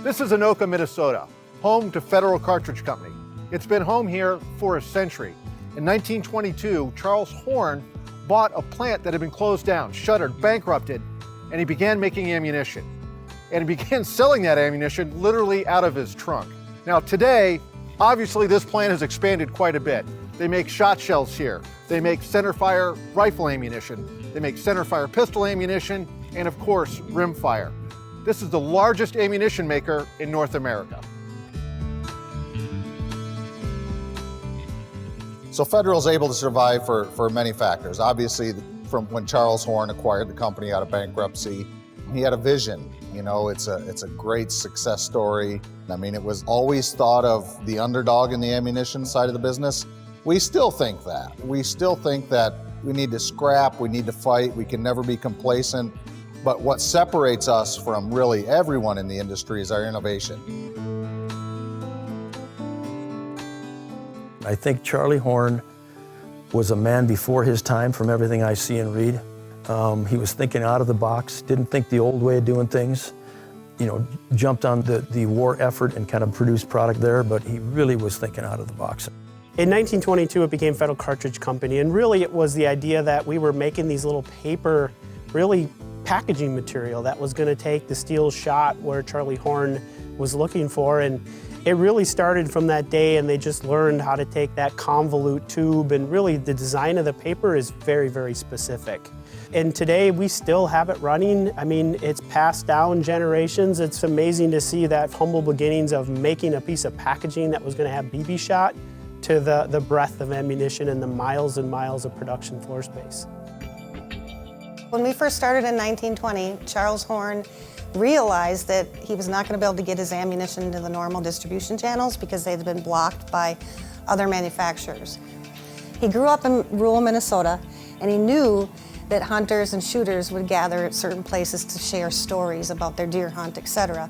This is Anoka, Minnesota, home to Federal Cartridge Company. It's been home here for a century. In 1922, Charles Horn bought a plant that had been closed down, shuttered, bankrupted, and he began making ammunition. And he began selling that ammunition literally out of his trunk. Now today, obviously this plant has expanded quite a bit. They make shot shells here. They make centerfire rifle ammunition. They make centerfire pistol ammunition, and of course, rimfire. This is the largest ammunition maker in North America. So Federal's able to survive for many factors. Obviously, from when Charles Horn acquired the company out of bankruptcy, he had a vision. You know, it's a great success story. I mean, it was always thought of the underdog in the ammunition side of the business. We still think that. We still think that we need to scrap, we need to fight, we can never be complacent. But what separates us from really everyone in the industry is our innovation. I think Charlie Horn was a man before his time from everything I see and read. He was thinking out of the box, didn't think the old way of doing things. You know, jumped on the war effort and kind of produced product there, but he really was thinking out of the box. In 1922, it became Federal Cartridge Company, and really it was the idea that we were making these little paper, really packaging material that was going to take the steel shot where Charlie Horn was looking for, and it really started from that day, and they just learned how to take that convolute tube, and really the design of the paper is very, very specific. And today we still have it running. I mean, it's passed down generations. It's amazing to see that humble beginnings of making a piece of packaging that was going to have BB shot to the breadth of ammunition and the miles and miles of production floor space. When we first started in 1920, Charles Horn realized that he was not going to be able to get his ammunition into the normal distribution channels because they had been blocked by other manufacturers. He grew up in rural Minnesota, and he knew that hunters and shooters would gather at certain places to share stories about their deer hunt, etc.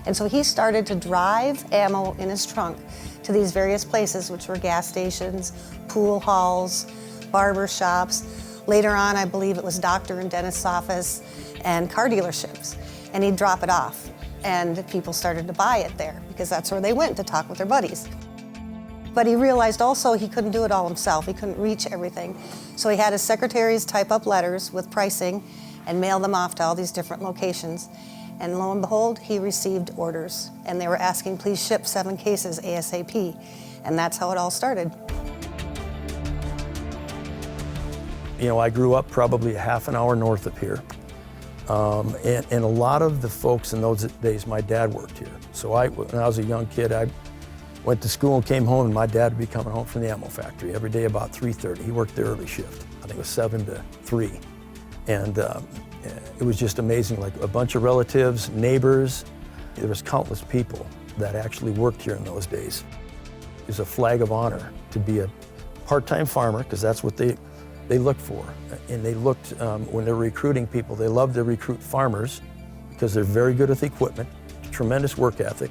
And so he started to drive ammo in his trunk to these various places, which were gas stations, pool halls, barber shops. Later on, I believe it was doctor and dentist's office and car dealerships. And he'd drop it off, and people started to buy it there because that's where they went to talk with their buddies. But he realized also he couldn't do it all himself. He couldn't reach everything. So he had his secretaries type up letters with pricing and mail them off to all these different locations. And lo and behold, he received orders, and they were asking, please ship 7 cases ASAP. And that's how it all started. You know, I grew up probably a half an hour north of here. And a lot of the folks in those days, my dad worked here. So when I was a young kid, I went to school and came home, and my dad would be coming home from the ammo factory every day about 3:30. He worked the early shift. I think it was 7 to 3. And it was just amazing, like a bunch of relatives, neighbors. There was countless people that actually worked here in those days. It was a flag of honor to be a part-time farmer, because that's what they looked for. And they looked, when they're recruiting people, they love to recruit farmers because they're very good with equipment, tremendous work ethic,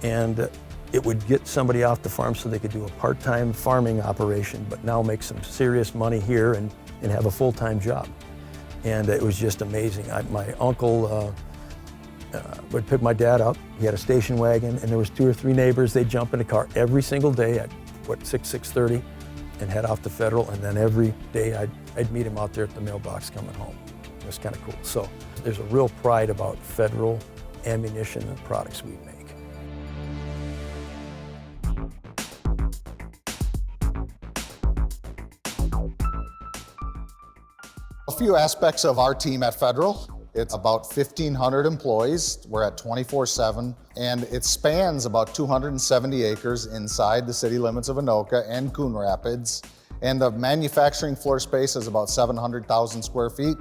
and it would get somebody off the farm so they could do a part-time farming operation, but now make some serious money here and have a full-time job. And it was just amazing. My uncle would pick my dad up. He had a station wagon, and there was 2 or 3 neighbors. They'd jump in the car every single day at, 6:30, and head off to Federal, and then every day I'd meet him out there at the mailbox coming home. It was kind of cool. So there's a real pride about Federal ammunition and products we make. A few aspects of our team at Federal. It's about 1,500 employees. We're at 24/7, and it spans about 270 acres inside the city limits of Anoka and Coon Rapids. And the manufacturing floor space is about 700,000 square feet.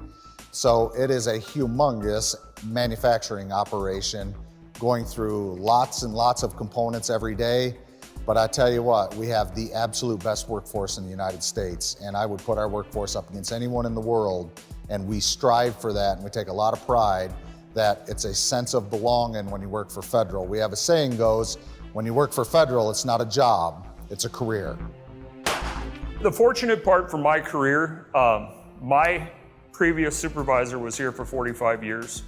So it is a humongous manufacturing operation going through lots and lots of components every day. But I tell you what, we have the absolute best workforce in the United States, and I would put our workforce up against anyone in the world, and we strive for that, and we take a lot of pride that it's a sense of belonging when you work for Federal. We have a saying goes, when you work for Federal, it's not a job, it's a career. The fortunate part for my career, my previous supervisor was here for 45 years.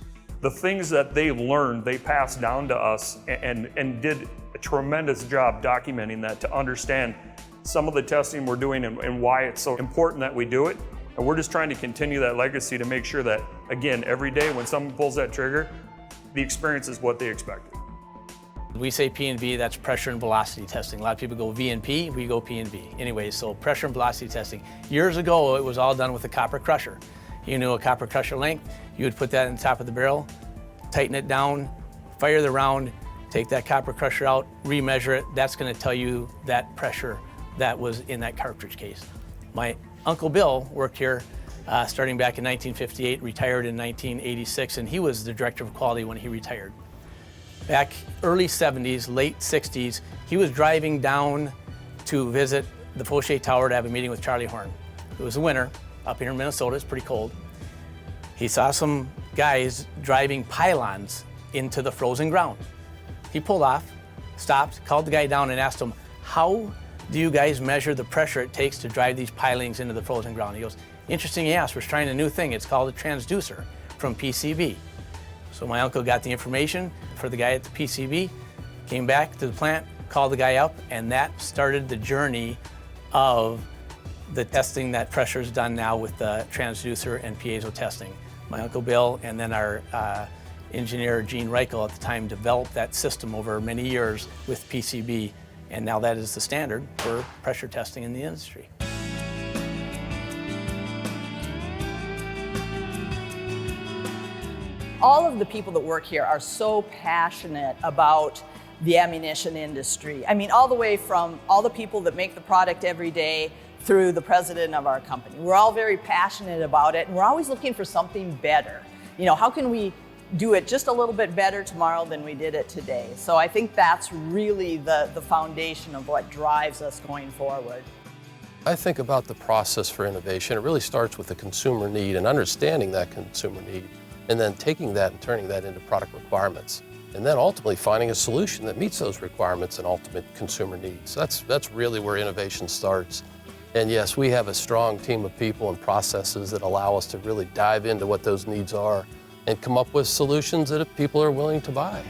the things that they learned, they passed down to us and did a tremendous job documenting that to understand some of the testing we're doing and why it's so important that we do it. And we're just trying to continue that legacy to make sure that, again, every day when someone pulls that trigger, the experience is what they expected. We say P&V, that's pressure and velocity testing. A lot of people go V&P, we go P&V. Anyway, so pressure and velocity testing. Years ago, it was all done with a copper crusher. You knew a copper crusher length, you would put that on the top of the barrel, tighten it down, fire the round, take that copper crusher out, remeasure it. That's gonna tell you that pressure that was in that cartridge case. My Uncle Bill worked here starting back in 1958, retired in 1986, and he was the director of quality when he retired. Back early 70s, late 60s, he was driving down to visit the Fauché Tower to have a meeting with Charlie Horn. It was the winter, up here in Minnesota, it's pretty cold. He saw some guys driving pylons into the frozen ground. He pulled off, stopped, called the guy down and asked him, how do you guys measure the pressure it takes to drive these pilings into the frozen ground? He goes, interesting you ask, we're trying a new thing. It's called a transducer from PCB. So my uncle got the information for the guy at the PCB, came back to the plant, called the guy up, and that started the journey of the testing that pressure is done now with the transducer and piezo testing. My Uncle Bill and then our engineer Gene Reichel at the time developed that system over many years with PCB, and now that is the standard for pressure testing in the industry. All of the people that work here are so passionate about the ammunition industry. I mean, all the way from all the people that make the product every day through the president of our company. We're all very passionate about it, and we're always looking for something better. You know, how can we do it just a little bit better tomorrow than we did it today? So I think that's really the foundation of what drives us going forward. I think about the process for innovation. It really starts with the consumer need and understanding that consumer need, and then taking that and turning that into product requirements, and then ultimately finding a solution that meets those requirements and ultimate consumer needs. That's really where innovation starts. And yes, we have a strong team of people and processes that allow us to really dive into what those needs are and come up with solutions that people are willing to buy.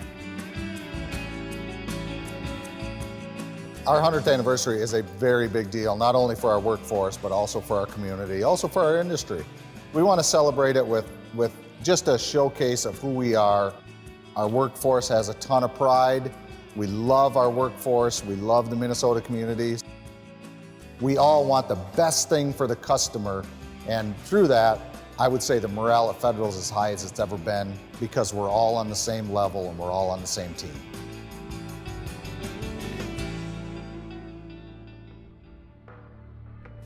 Our 100th anniversary is a very big deal, not only for our workforce, but also for our community, also for our industry. We want to celebrate it with just a showcase of who we are. Our workforce has a ton of pride. We love our workforce. We love the Minnesota communities. We all want the best thing for the customer, and through that, I would say the morale at Federal is as high as it's ever been because we're all on the same level and we're all on the same team.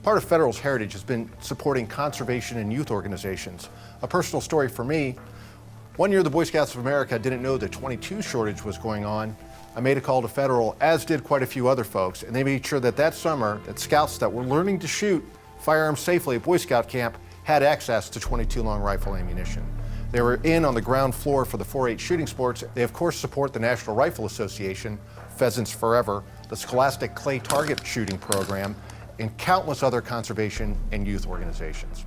Part of Federal's heritage has been supporting conservation and youth organizations. A personal story for me, one year the Boy Scouts of America didn't know the .22 shortage was going on. I made a call to Federal, as did quite a few other folks, and they made sure that that summer, that scouts that were learning to shoot firearms safely at Boy Scout camp had access to .22 long rifle ammunition. They were in on the ground floor for the 4-H shooting sports. They of course support the National Rifle Association, Pheasants Forever, the Scholastic Clay Target Shooting Program, and countless other conservation and youth organizations.